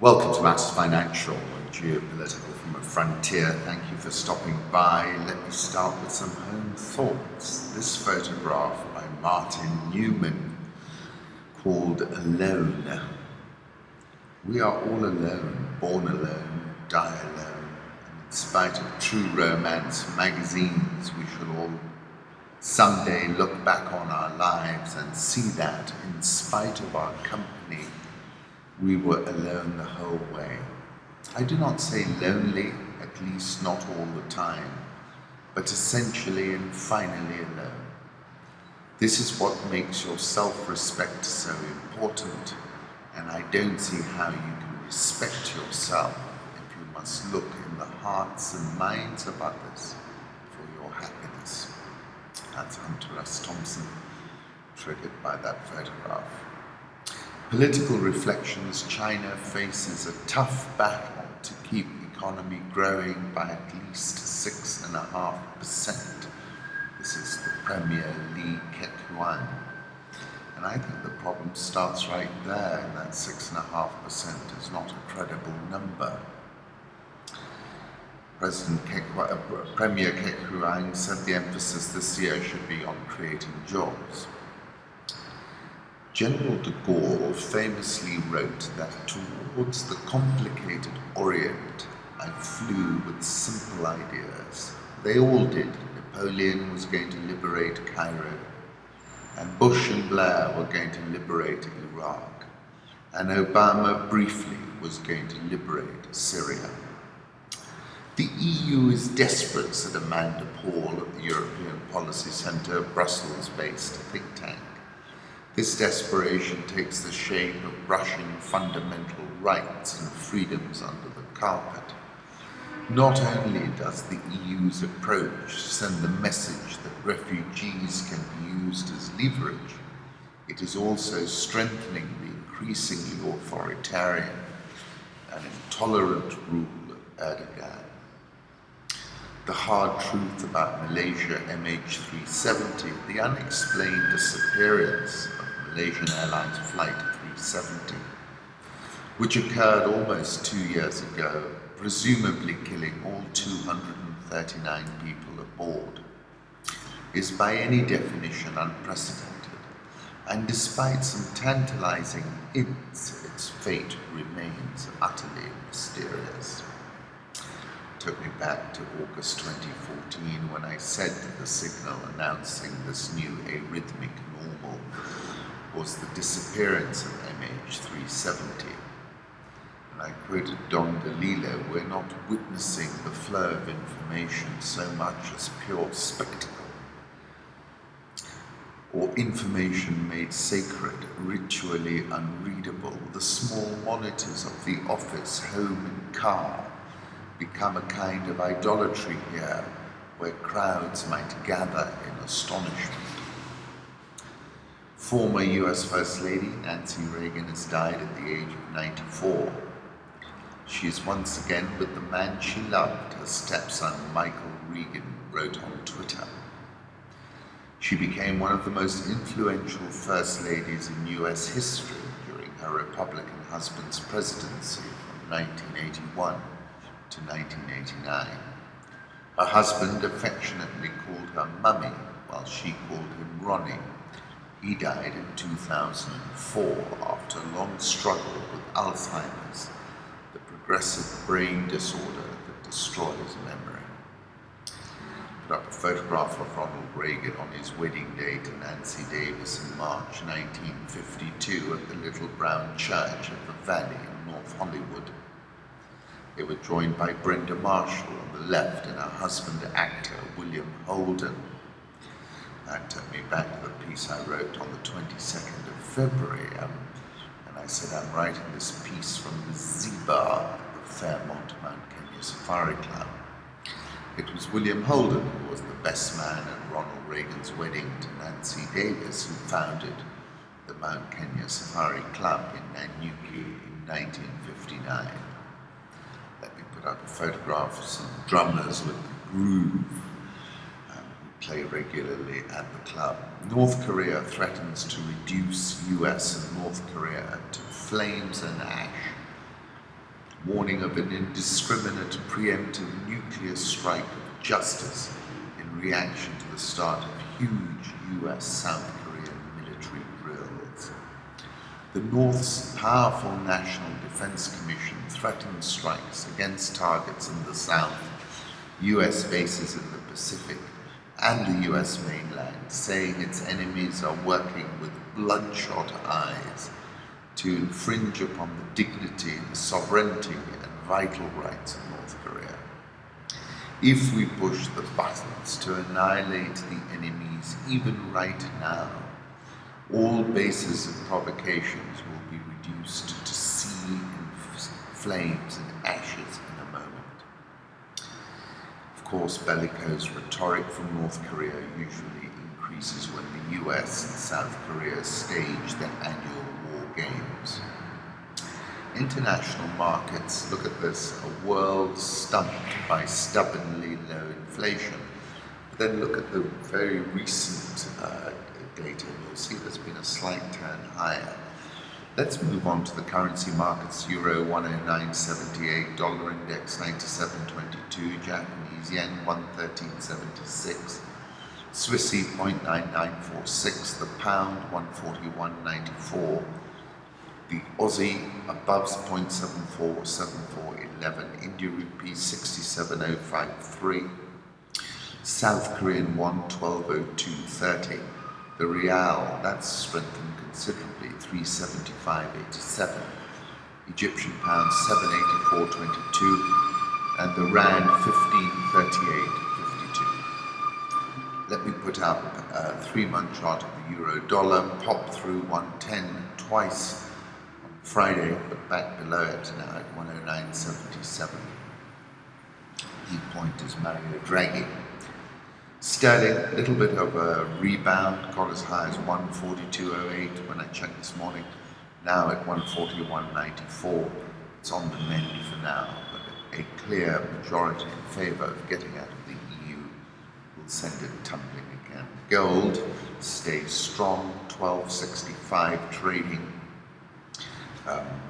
Welcome to Matters Financial and Geopolitical from a Frontier. Thank you for stopping by. Let me start with some home thoughts. This photograph by Martin Newman called Alone. We are all alone, born alone, die alone. And in spite of true romance magazines, we should all someday look back on our lives and see that in spite of our company, we were alone the whole way. I do not say lonely, at least not all the time, but essentially and finally alone. This is what makes your self-respect so important, and I don't see how you can respect yourself if you must look in the hearts and minds of others for your happiness. That's Hunter S. Thompson, triggered by that photograph. Political reflections. China faces a tough battle to keep economy growing by at least 6.5%. This is the Premier Li Keqiang. And I think the problem starts right there, and that 6.5% is not a credible number. Premier Keqiang said the emphasis this year should be on creating jobs. General de Gaulle famously wrote that towards the complicated Orient, I flew with simple ideas. They all did. Napoleon was going to liberate Cairo, and Bush and Blair were going to liberate Iraq, and Obama briefly was going to liberate Syria. The EU is desperate, said Amanda Paul at the European Policy Centre, Brussels-based think tank. This desperation takes the shape of brushing fundamental rights and freedoms under the carpet. Not only does the EU's approach send the message that refugees can be used as leverage, it is also strengthening the increasingly authoritarian and intolerant rule of Erdogan. The hard truth about Malaysia MH370, the unexplained disappearance of Malaysian Airlines Flight 370, which occurred almost 2 years ago, presumably killing all 239 people aboard, is by any definition unprecedented, and despite some tantalizing hints, its fate remains utterly mysterious. Took me back to August 2014 when I said that the signal announcing this new arrhythmic normal was the disappearance of MH370. And I quoted Don DeLillo, we're not witnessing the flow of information so much as pure spectacle, or information made sacred, ritually unreadable. The small monitors of the office, home and car become a kind of idolatry here, where crowds might gather in astonishment. Former US First Lady Nancy Reagan has died at the age of 94. She is once again with the man she loved, her stepson Michael Reagan wrote on Twitter. She became one of the most influential First Ladies in US history during her Republican husband's presidency from 1981 to 1989. Her husband affectionately called her Mummy, while she called him Ronnie. He died in 2004 after a long struggle with Alzheimer's, the progressive brain disorder that destroys memory. Put up a photograph of Ronald Reagan on his wedding day to Nancy Davis in March 1952 at the Little Brown Church of the Valley in North Hollywood. They were joined by Brenda Marshall on the left and her husband, actor William Holden. That took me back to the piece I wrote on the 22nd of February, and I said I'm writing this piece from the Zebar, the Fairmont Mount Kenya Safari Club. It was William Holden who was the best man at Ronald Reagan's wedding to Nancy Davis, who founded the Mount Kenya Safari Club in Nanyuki in 1959. Let me put up a photograph of some drummers with the groove play regularly at the club. North Korea threatens to reduce US and North Korea to flames and ash warning of an indiscriminate preemptive nuclear strike of justice in reaction to the start of huge US-South Korean military drills. The North's powerful National Defense Commission threatened strikes against targets in the South, US bases in the Pacific, and the US mainland, saying its enemies are working with bloodshot eyes to infringe upon the dignity, the sovereignty, and vital rights of North Korea. If we push the buttons to annihilate the enemies even right now, all bases of provocations will be reduced to sea and flames and ashes in a moment. Of course, bellicose rhetoric from North Korea usually increases when the US and South Korea stage their annual war games. International markets, look at this, a world stumped by stubbornly low inflation. But then look at the very recent data, and you'll see there's been a slight turn higher. Let's move on to the currency markets. Euro 109.78, dollar index 97.22, Japanese yen 113.76, Swissy 0.9946, the pound 141.94, the Aussie above 0.74, 74.11, India rupee 67.053, South Korean won 12.0230, the real, that's strengthened considerably, 375.87, Egyptian pound 784.22, and the rand 1538.52. Let me put up a 3-month chart of the euro dollar, popped through 110 twice on Friday, but back below it now at 109.77. Key point is Mario Draghi. Sterling, a little bit of a rebound, got as high as 142.08 when I checked this morning, now at 141.94. It's on the mend for now, but a clear majority in favour of getting out of the EU will send it tumbling again. Gold stays strong, 12.65 trading, and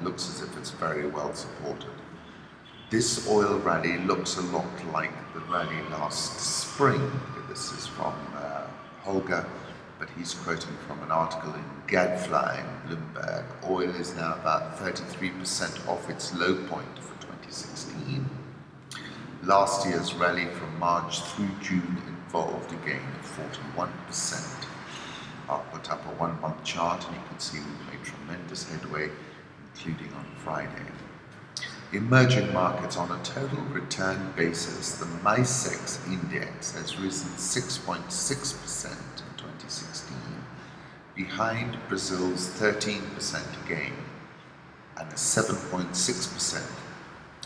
looks as if it's very well supported. This oil rally looks a lot like the rally last spring. This is from Holger, but he's quoting from an article in Gadfly in Bloomberg. Oil is now about 33% off its low point for 2016. Last year's rally from March through June involved a gain of 41%. I'll put up a 1-month chart and you can see we've made tremendous headway, including on Friday. Emerging markets on a total return basis, the MICEX index has risen 6.6% in 2016, behind Brazil's 13% gain and a 7.6%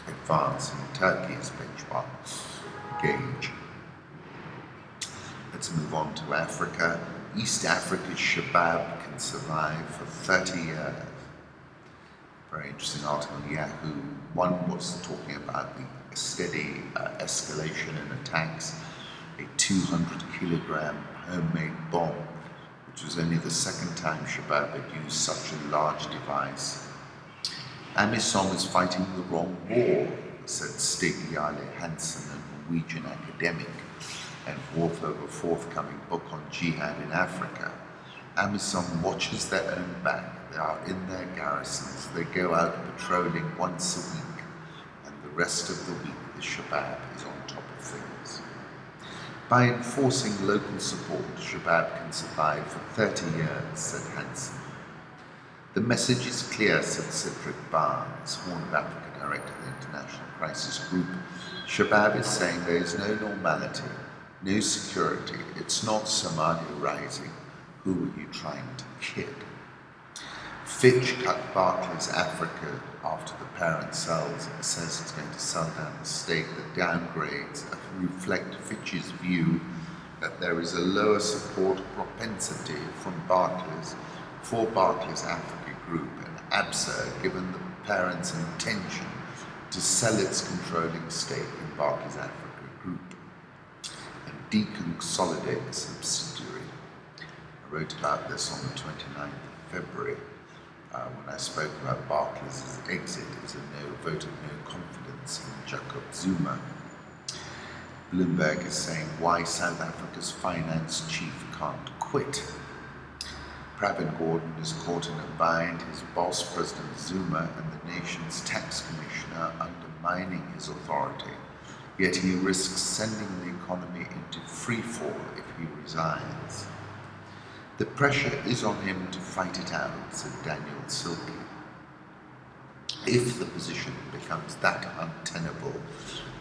advance in Turkey's benchmark gauge. Let's move on to Africa. East Africa's Shabab can survive for 30 years. Very interesting article in Yahoo. One was talking about the steady escalation in attacks, a 200-kilogram homemade bomb, which was only the second time Shabab had used such a large device. AMISOM is fighting the wrong war, said Stig Jarle Hansen, a Norwegian academic and author of a forthcoming book on jihad in Africa. AMISOM watches their own back. They are in their garrisons. They go out patrolling once a week, and the rest of the week the Shabab is on top of things. By enforcing local support, Shabab can survive for 30 years, said Hansen. The message is clear, said Cedric Barnes, Horn of Africa Director of the International Crisis Group. Shabab is saying there is no normality, no security. It's not Somalia rising. Who are you trying to kid? Fitch cut Barclays Africa after the parent says it's going to sell down the stake. The downgrades reflect Fitch's view that there is a lower support propensity from Barclays for Barclays Africa Group and ABSA, given the parent's intention to sell its controlling stake in Barclays Africa Group and deconsolidate the subsidiary. I wrote about this on the 29th of February. when I spoke about Barclays' exit as a vote of no confidence in Jacob Zuma. Bloomberg is saying why South Africa's finance chief can't quit. Pravin Gordhan is caught in a bind, his boss, President Zuma, and the nation's tax commissioner undermining his authority, yet he risks sending the economy into freefall if he resigns. The pressure is on him to fight it out, said Daniel Silky. If the position becomes that untenable,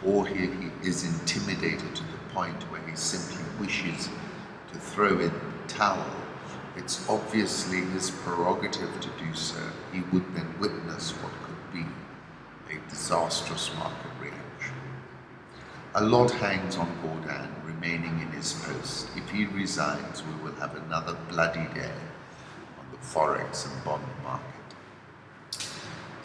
or he is intimidated to the point where he simply wishes to throw in the towel, it's obviously his prerogative to do so. He would then witness what could be a disastrous market reaction. A lot hangs on Gordhan remaining in his post. If he resigns, we will have another bloody day on the forex and bond market.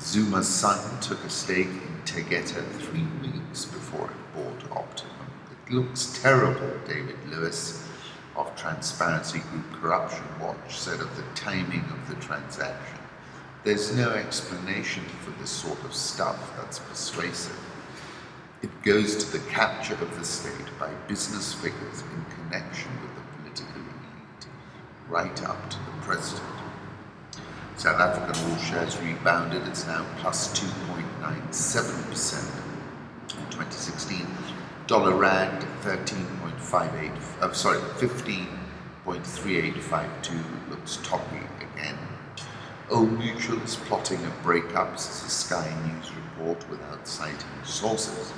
Zuma's son took a stake in Tegeta 3 weeks before it bought Optimum. It looks terrible, David Lewis of Transparency Group Corruption Watch said of the timing of the transaction. There's no explanation for this sort of stuff that's persuasive. It goes to the capture of the state by business figures in connection with the political elite, right up to the president. South African all shares rebounded. It's now plus 2.97% in 2016. Dollar rand 15.3852 looks toppy again. Old Mutual is plotting a breakup, says a Sky News report without citing sources.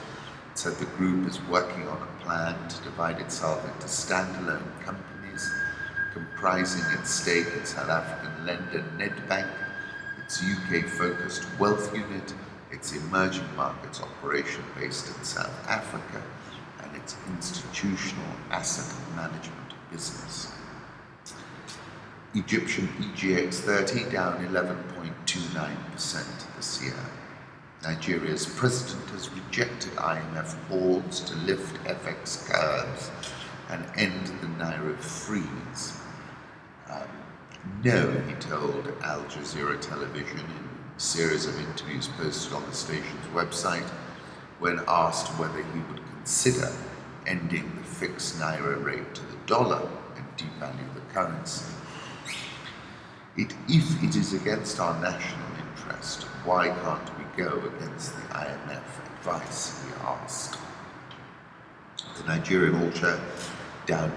It said the group is working on a plan to divide itself into standalone companies comprising its stake in South African lender Nedbank, its UK-focused wealth unit, its emerging markets operation based in South Africa, and its institutional asset management business. Egyptian EGX 30 down 11.29% this year. Nigeria's president has rejected IMF calls to lift FX curbs and end the Naira freeze. No, he told Al Jazeera Television in a series of interviews posted on the station's website when asked whether he would consider ending the fixed Naira rate to the dollar and devalue the currency. If it is against our national interest, why can't we go against the IMF advice, he asked. The Nigerian All Share down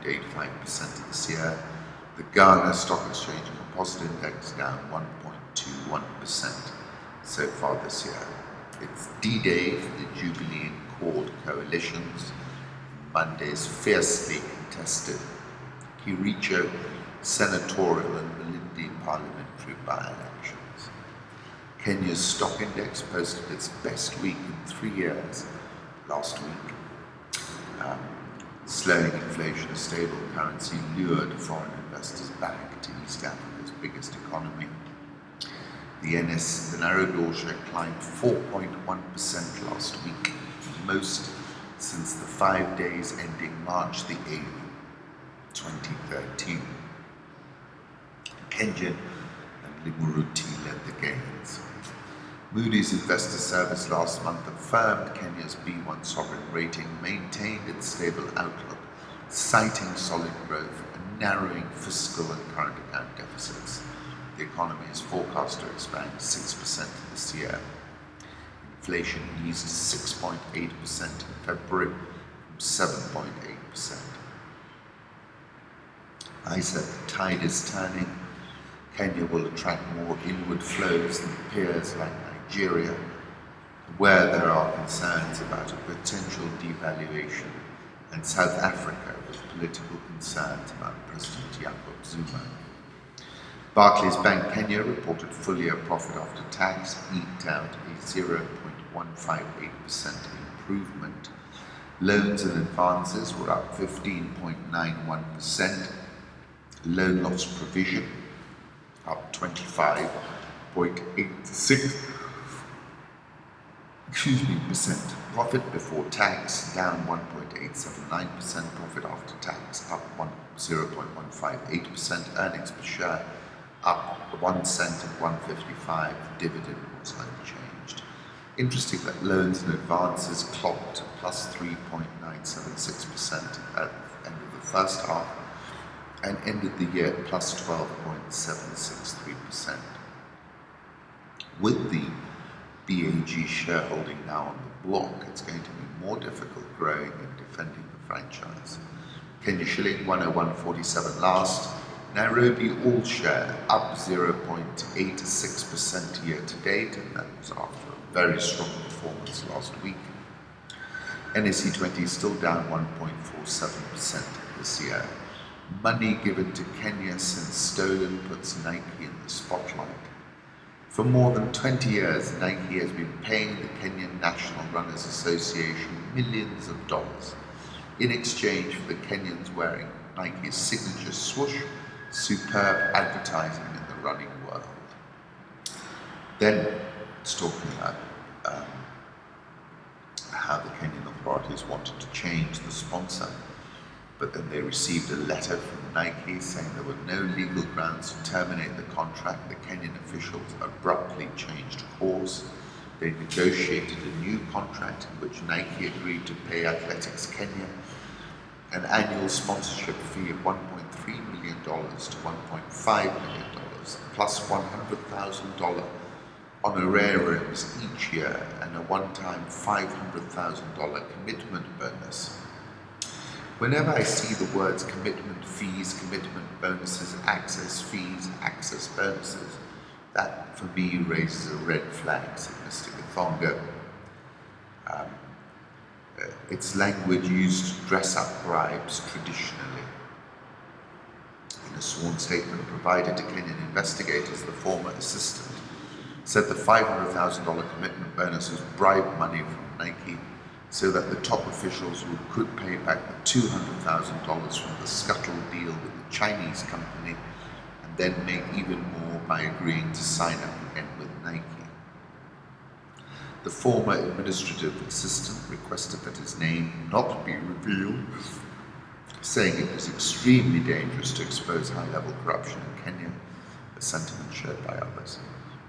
9.85% this year. The Ghana Stock Exchange Composite Index down 1.21% so far this year. It's D-Day for the Jubilee and Accord coalitions. Monday's fiercely contested Kericho senatorial and Malindi parliamentary by-elections. Kenya's stock index posted its best week in 3 years last week. Slowing inflation, a stable currency lured foreign investors back to East Africa's biggest economy. The Nairobi All Share climbed 4.1% last week, most since the 5 days ending March the 8th, 2013. Kenyan and Limuruti led the gains. Moody's Investor Service last month affirmed Kenya's B1 sovereign rating, maintained its stable outlook, citing solid growth and narrowing fiscal and current account deficits. The economy is forecast to expand 6% this year. Inflation eased to 6.8% in February from 7.8%. I said the tide is turning. Kenya will attract more inward flows than peers like Nigeria, where there are concerns about a potential devaluation, and South Africa with political concerns about President Jacob Zuma. Barclays Bank Kenya reported full-year profit after tax, eked out a 0.158% improvement. Loans and advances were up 15.91%. Loan loss provision up 25.86%. Profit before tax down 1.879%. Profit after tax up 0.158%. Earnings per share up 1 cent at 1.55. The dividend was unchanged. Interesting that loans and advances clocked plus 3.976% at the end of the first half and ended the year at plus 12.763%. With the BAG shareholding now on the block, it's going to be more difficult growing and defending the franchise. Kenya shilling 101.47 last. Nairobi all share up 0.86% year to date, and that was after a very strong performance last week. NSE 20 is still down 1.47% this year. Money given to Kenya since stolen puts Nike in the spotlight. For more than 20 years, Nike has been paying the Kenyan National Runners Association millions of dollars in exchange for the Kenyans wearing Nike's signature swoosh, superb advertising in the running world. Then it's talking about how the Kenyan authorities wanted to change the sponsor, but then they received a letter from Nike saying there were no legal grounds to terminate the contract. The Kenyan officials abruptly changed course. They negotiated a new contract in which Nike agreed to pay Athletics Kenya an annual sponsorship fee of $1.3 million to $1.5 million, plus $100,000 honorariums each year and a one-time $500,000 commitment bonus. Whenever I see the words commitment fees, commitment bonuses, access fees, access bonuses, that for me raises a red flag, said Mr. Gathonga. It's language used to dress up bribes traditionally. In a sworn statement provided to Kenyan investigators, the former assistant said the $500,000 commitment bonus was bribe money from Nike so that the top officials could pay back the $200,000 from the scuttle deal with the Chinese company and then make even more by agreeing to sign up again with Nike. The former administrative assistant requested that his name not be revealed, saying it was extremely dangerous to expose high-level corruption in Kenya, a sentiment shared by others.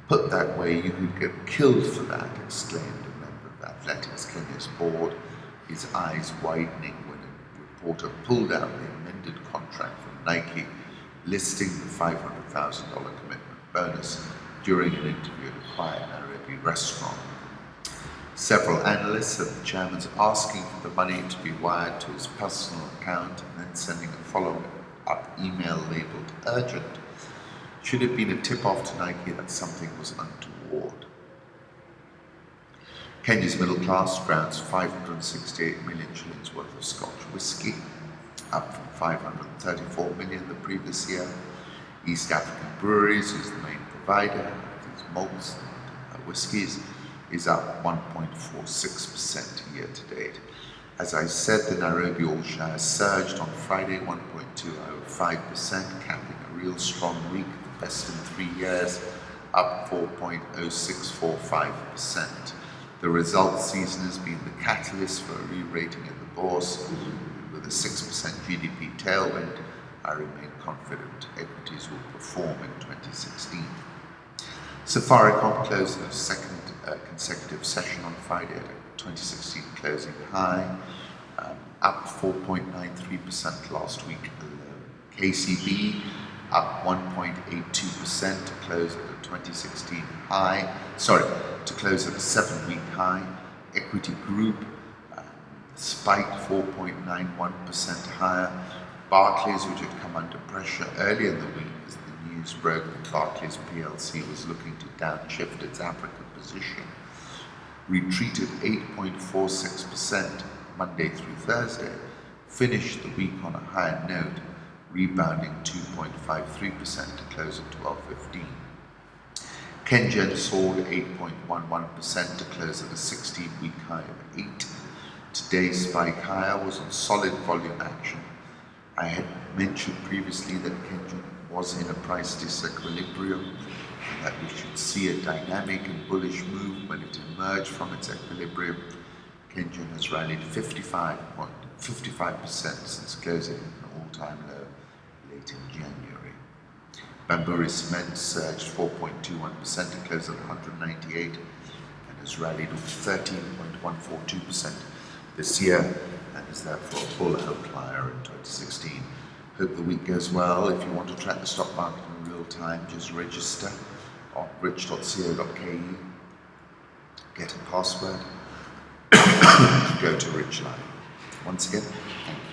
Put that way, you could get killed for that, exclaimed a member of Athletics Kenya's board, his eyes widening when a reporter pulled out the amended contract from Nike, listing the $500,000 commitment bonus during an interview at a quiet Nairobi restaurant. Several analysts said the chairman's asking for the money to be wired to his personal account and then sending a follow-up email labelled urgent should have been a tip-off to Nike that something was untoward. Kenya's middle class grounds 568 million shillings worth of Scotch whisky, up from 534 million the previous year. East African Breweries, who's the main provider of these malts and whiskies, is up 1.46% year to date. As I said, the Nairobi All Share surged on Friday 1.205%, capping a real strong week, the best in 3 years, up 4.0645%. The results season has been the catalyst for a re-rating of the bourse. With a 6% GDP tailwind, I remain confident equities will perform in 2016. Safaricom closed a second consecutive session on Friday at a 2016 closing high, up 4.93% last week alone. KCB up 1.82% to close at a 2016 high, to close at a 7-week high. Equity Group spiked 4.91% higher. Barclays, which had come under pressure earlier in the week as the news broke that Barclays PLC was looking to downshift its African position, retreated 8.46% Monday through Thursday, finished the week on a higher note, rebounding 2.53% to close at 12.15. Keqiang soared 8.11% to close at a 16-week high of 8. Today's spike higher was on solid volume action. I had mentioned previously that Keqiang was in a price disequilibrium and that we should see a dynamic and bullish move when it emerged from its equilibrium. Keqiang has rallied 55% since closing an all-time low late in January. Bamburi Cement surged 4.21% to close at 198 and has rallied 13.142% this year and is therefore a bull outlier in 2016. Hope the week goes well. If you want to track the stock market in real time, just register on rich.co.ke, get a password, go to Rich Live. Once again, thank you.